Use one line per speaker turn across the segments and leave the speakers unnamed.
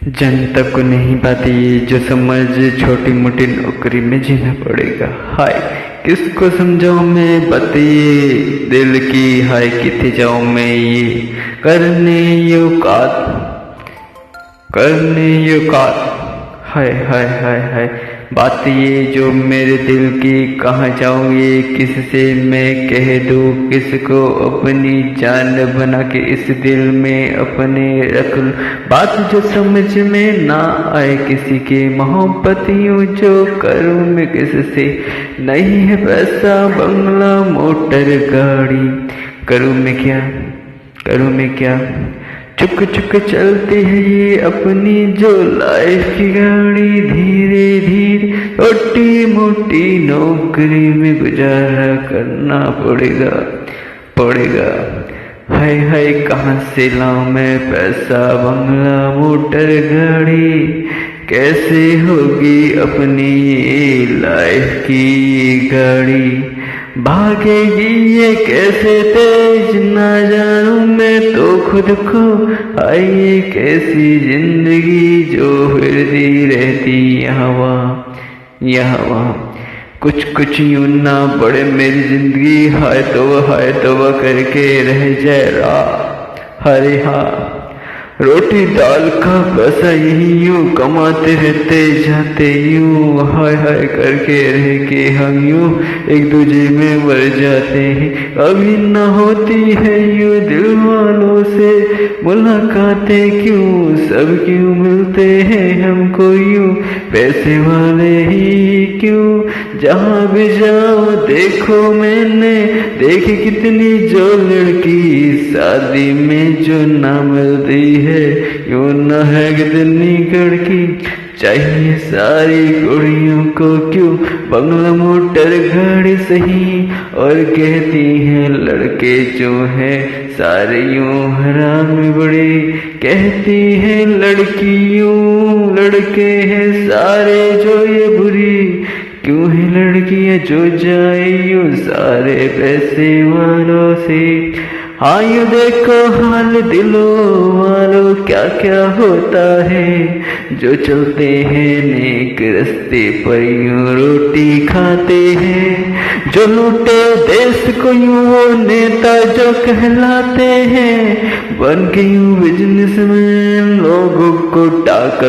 जनता को नहीं पाती ये जो समझ, छोटी मोटी नौकरी में जीना पड़ेगा। हाय किसको समझाऊं मैं बताइए दिल की, हाय किथे जाऊं मैं ये करने ये औकात। हाय हाय हाय हाय बात ये जो मेरे दिल की, कहाँ जाऊं ये किससे मैं कह दूं, किसको अपनी जान बना के इस दिल में अपने रख लूं। बात जो समझ में ना आए किसी के, मोहब्बत यूं जो करूं मैं किससे। नहीं है पैसा बंगला मोटर गाड़ी, करूं मैं क्या चुक चुक चलती है ये अपनी जो लाइफ की गाड़ी। धीरे धीरे छोटी मोटी नौकरी में गुजारा करना पड़ेगा। हाय हाय कहाँ से लाऊं मैं पैसा बंगला मोटर गाड़ी, कैसे होगी अपनी लाइफ की गाड़ी। भागेगी ये कैसे तेज ना जानूं मैं तो खुद को। हाय ये कैसी जिंदगी जो फिरती रहती यहाँ वहाँ। कुछ यूं ना पड़े मेरी जिंदगी, हाय तौबा करके रह जाए राह। हरे हाँ रोटी दाल का पैसा यही यूं कमाते रहते जाते यूं, हाय हाय करके रह के हम यूं एक दूजे में मर जाते हैं। कभी न होती है यूं दिल वालों से मुलाकातें, क्यों सब क्यों मिलते हैं हमको यूं पैसे वाले ही क्यों। जहाँ भी जाओ देखो मैंने देखी कितनी जो लड़की शादी में जो ना मिलती है, यूं न है कितनी लड़की चाहिए सारी कुड़ियों को क्यों बंगला मोटर गाड़ी सही। और कहती हैं लड़के जो हैं सारे यूं हराम बड़े, कहती हैं लड़के हैं सारे जो ये बुरी। क्यों है लड़कियां जो जाए यूं सारे पैसे वालों से। हाँ यूं देखो हाल दिलों वालों क्या क्या होता है, जो चलते हैं नेक रास्ते पर यूं रोटी खाते हैं। जो लूटे देश को यूं वो नेता जो कहलाते हैं, बन के यूं बिजनेसमैन लोगों को टाका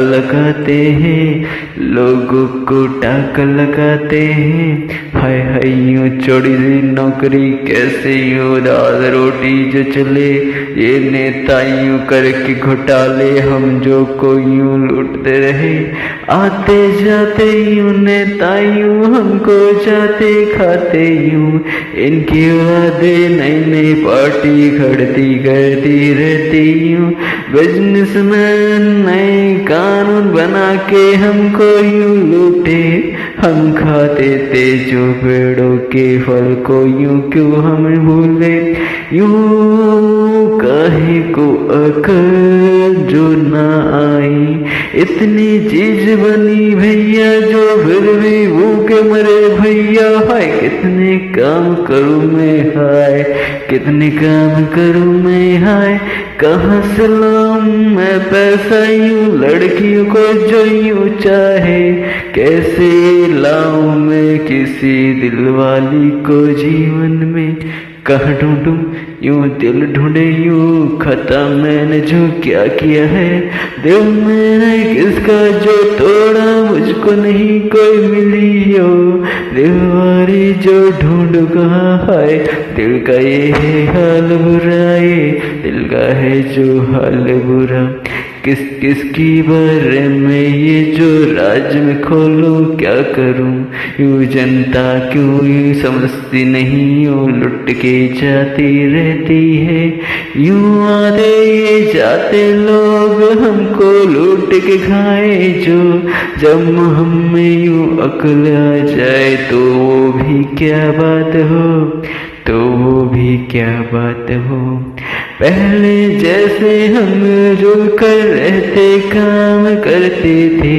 लगाते हैं। हाय हाय यूं छोड़ी सी नौकरी कैसे यूं दाल रोटी जो चले, ये नेता यूं करके घोटाले हम जो को यूं लूटते रहे। आते जाते यूं नेता यूं हमको जाते खाते यूं, इनकी वादे नई नई पार्टी खड़ती करती रहती यूं। बिजनेसमैन नए कानून बना के हमको यूं लूटे, हम खाते थे जो पेड़ों के फल को यूं क्यों हम भूले। यूं काहे को अकल जो ना आई, इतनी चीज बनी भैया जो फिर भी भूखे मरे भैया। हाय कितने काम करूं मैं हाय कहाँ से लाऊं मैं पैसा यूं लड़कियों को जो यूं चाहे। कैसे लाऊं मैं किसी दिल वाली को जीवन में, कहाँ ढूंढूं यूं दिल ढूंढे यूं खता मैंने जो क्या किया है। दिल मैंने किसका जो तोड़ा मुझको नहीं कोई मिली हो, दिल वाली जो ढूंढ कहाँ। हाय दिल का ये है हाल बुरा, ये दिल का है जो हाल बुरा। किसकी बारे में ये जो राज में खोलूं क्या करूं। यूं जनता क्यों यूं समझती नहीं, यूं लुट के जाती रहती है। यूं आते ये जाते लोग हमको लूट के खाए जो, जब हमें यूं अक्ल आ जाए तो वो भी क्या बात हो। पहले जैसे हम जुल कर रहते काम करते थे,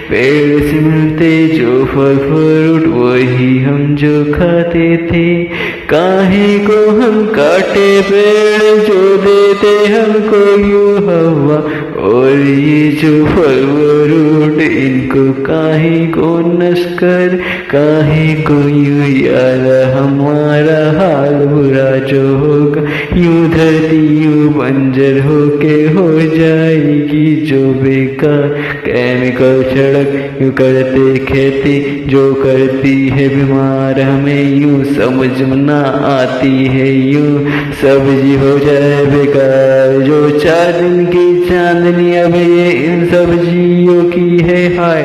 पेड़ से मिलते जो फल फ्रूट वही हम जो खाते थे। काहे को हम काटे पेड़ जो देते हमको यूं हवा, और ये जो फल फ्रूट इनको काहे को नश्कर, काहे को यूं यार हमारा हाल बुरा जो होगा, यूं धरती यूं बंजर होके हो जाएगी जो बेकार। केमिकल सड़क यूं करते खेती जो करती है बीमार, हमें यूं समझ ना आती है, यूं सब्जी हो जाए बेकार। जो 4 दिन की चांदनी अब ये इन सब्जियों की है हाय,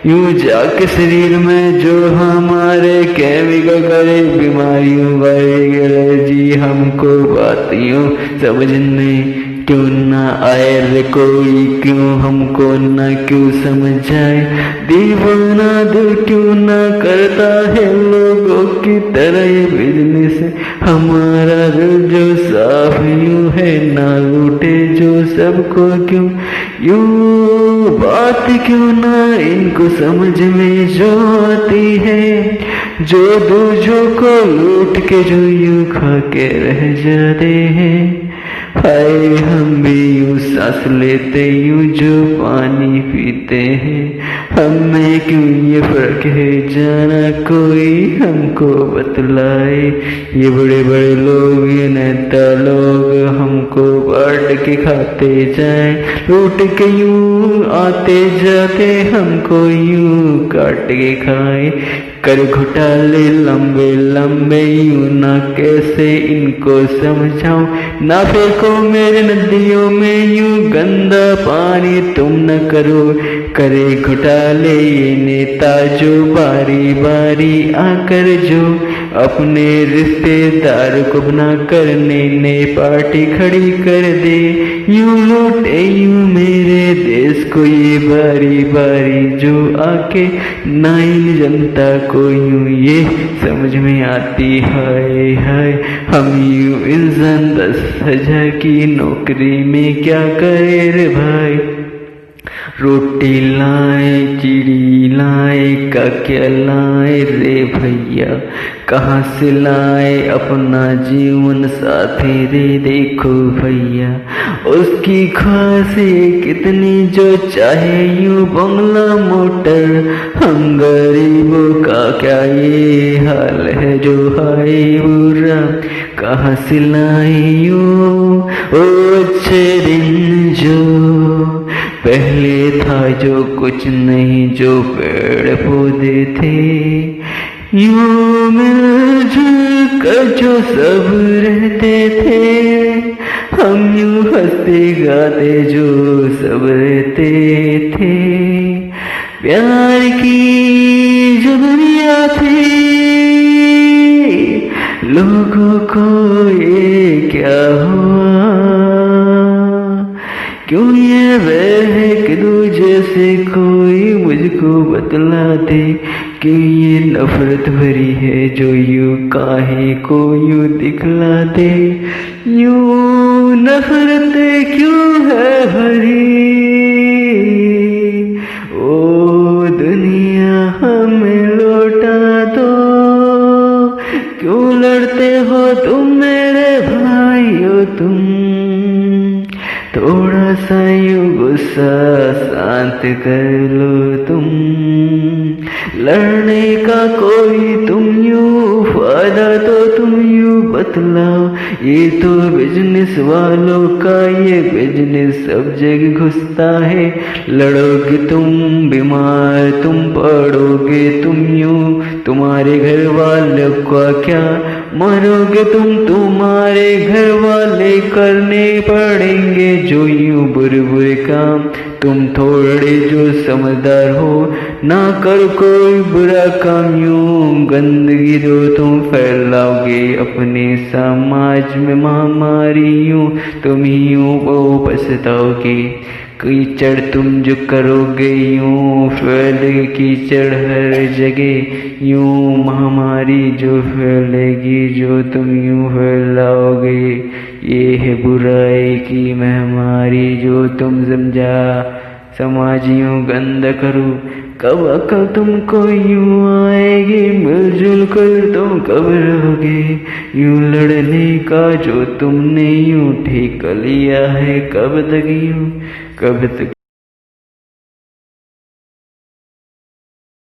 यूं जाके शरीर में जो हमारे केमिकल करे बीमारियों बढ़े जी। हमको बात यूं समझने क्यों ना आए रे कोई, क्यों हमको ना क्यों समझाए, दीवाना दिल क्यों ना करता है लोगों की तरह ये बिजनेस। हमारा दिल जो साफ यूं है ना लूटे जो सबको क्यों, यूं बात क्यों ना इनको समझ में जो आती है, जो दूसरों को लूट के जो यूं खा के रह जाते हैं। हाय हम भी यूं सांस लेते यूं जो पानी पीते हैं, हमें क्यों ये फर्क है जाना कोई हमको बतलाए। ये बड़े बड़े लोग ये नेता लोग हमको बांट के खाते जाए, लूट के यूं आते जाते हमको यूं काट के खाए। कर घोटाले लंबे लंबे यूं ना कैसे इनको समझाऊं, ना फेंको मेरे नदियों में यूं गंदा पानी तुम न करो। करे घोटाले ये नेता जो बारी बारी आकर जो अपने रिश्तेदार को बना कर नई पार्टी खड़ी कर दे, यूं लूटे यूं मेरे देश को ये बारी बारी जो आके नाइन जनता को यूं ये समझ में आती। हाय हाय हम यूं इंसान 10,000 की नौकरी में क्या करे रे भाई, रोटी लाए चिड़ी लाए का क्या लाए रे भैया, कहाँ से लाए अपना जीवन साथी रे देखो भैया। उसकी ख्वाहिशें कितनी जो चाहे यूं बंगला मोटर, हम गरीबों का क्या ये हाल है जो हाय बुरा, कहाँ से लाए यूं ओ अच्छे दिन जो पहले था जो कुछ नहीं जो पेड़ पौधे थे, यूं मिलजुल कर जो सब रहते थे, हम यूं हंसते गाते जो सब रहते थे। प्यार की जो दुनिया थी लोगों को ये क्या हुआ, क्यों ये वह कि दूजे से कोई मुझको बतला दे, कि ये नफरत भरी है जो यूं काहे को यूं दिखला दे। यूं नफरत क्यों है भरी ओ दुनिया हमें लौटा दो, क्यों लड़ते हो तुम मेरे भाइयों तुम, थोड़ा सा यूं गुस्सा शांत कर लो तुम, लड़ने का कोई तुम यूं फायदा तो तुम यूं बतलाओ। ये तो बिजनेस वालों का ये बिजनेस सब जगह घुसता है, लड़ोगे तुम बीमार तुम पड़ोगे तुम यूं, तुम्हारे घर वालों का क्या, मरोगे तुम तुम्हारे घर वाले करने पड़ेंगे जो यूं बुरे बुरे काम। तुम थोड़े जो समझदार हो ना कर कोई बुरा काम, यूं गंदगी दो तुम फैलाओगे अपने समाज में महामारी, यूं तुम ही यूं वो पछताओगे। कीचड़ तुम जो करोगे यूं फैलेगी कीचड़ हर जगह, यूं महामारी जो फैलेगी जो तुम यूं फैलाओगे। ये है बुराई की महामारी जो तुम समझा, समाज यूं गंदा करो कब अकल तुमको यूं आएगी, मिलजुल कर तुम कब रहोगे। यूं लड़ने का जो तुमने यूं ठेका लिया है कब तक यूं कभी तो